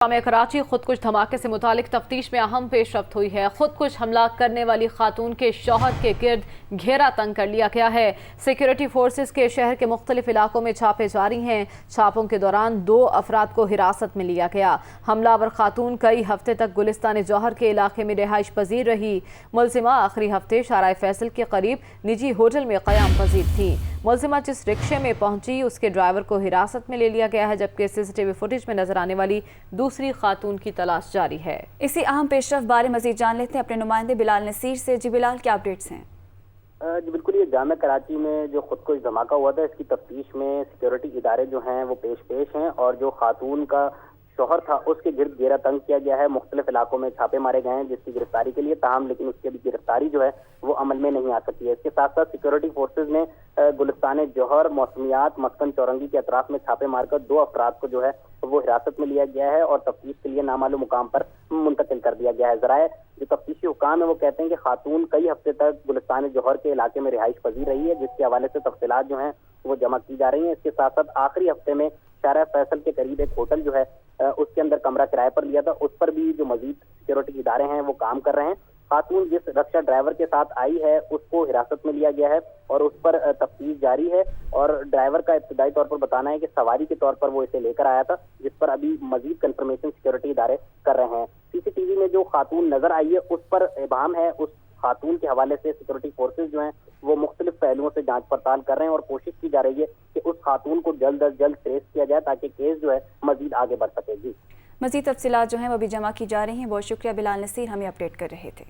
में कराची खुदकुश धमाके से मुतालिक तफ्तीश में अहम पेशरफ्त हुई है। खुदकुश हमला करने वाली खातून के शौहर के गिर्द घेरा तंग कर लिया गया है। सिक्योरिटी फोर्सेस के शहर के मुख्तलिफ इलाकों में छापे जारी हैं। छापों के दौरान 2 अफराद को हिरासत में लिया गया। हमलावर खातून कई हफ्ते तक गुलिस्तान जौहर के इलाके में रिहाइश पजीर रही। मुलजिमा आखिरी हफ्ते शाराए फैसल के करीब निजी होटल में क़याम पजीर थी। मुलजिमा जिस रिक्शे में पहुंची उसके ड्राइवर को हिरासत में ले लिया गया है, जबकि सीसीटीवी फुटेज में नजर आने वाली दूसरी खातून की तलाश जारी है। इसी अहम पेशरफ बारे मजीद जान लेते हैं अपने नुमाइंदे बिलाल नसीर से। जी बिलाल, क्या अपडेट्स हैं? जी बिल्कुल, ये जामे कराची में जो खुदकुश धमाका हुआ था इसकी तफ्तीश में सिक्योरिटी इदारे जो हैं वो पेश हैं और जो खातून का शौहर था उसके गिर्द घेरा तंग किया गया है। मुख्तलिफ इलाकों में छापे मारे गए हैं जिसकी गिरफ्तारी के लिए, ताहम लेकिन उसकी भी गिरफ्तारी जो है वो अमल में नहीं आ सकी है। इसके साथ साथ सिक्योरिटी फोर्सेज ने गुलिस्तान जौहर, मौसमियात, मस्कन चौरंगी के अतराफ में छापे मारकर 2 अफराद को जो है वो हिरासत में लिया गया है और तफ्तीश के लिए नामालूम मुकाम पर मुंतकिल कर दिया गया है। ज़राए जो तफ्तीशी हुकाम है वो कहते हैं कि खातून कई हफ्ते तक गुलिस्तान जौहर के इलाके में रिहाइश पजीर रही है, जिसके हवाले से तफसीलात जो हैं वो जमा की जा रही हैं। इसके साथ साथ आखिरी हफ्ते में शाराए फैसल के करीब एक होटल जो है उसके अंदर कमरा किराए पर लिया था, उस पर भी जो मजीद सिक्योरिटी इदारे हैं वो काम कर रहे हैं। खातून जिस रक्षा ड्राइवर के साथ आई है उसको हिरासत में लिया गया है और उस पर तफ्तीश जारी है और ड्राइवर का इब्तदाई तौर पर बताना है कि सवारी के तौर पर वो इसे लेकर आया था, जिस पर अभी मजीद कंफर्मेशन सिक्योरिटी इदारे कर रहे हैं। सीसीटीवी में जो खातून नजर आई है उस पर इबाम है। उस खातून के हवाले से सिक्योरिटी फोर्सेज जो हैं वो मुख्तलिफ पहलुओं से जांच पड़ताल कर रहे हैं और कोशिश की जा रही है कि उस खातून को जल्द अज जल्द ट्रेस किया जाए ताकि केस जो है मजीद आगे बढ़ सके। जी, मजीद तफसीलात जो हैं वो भी जमा की जा रही हैं। बहुत शुक्रिया बिलाल नसीर, हमें अपडेट कर रहे थे।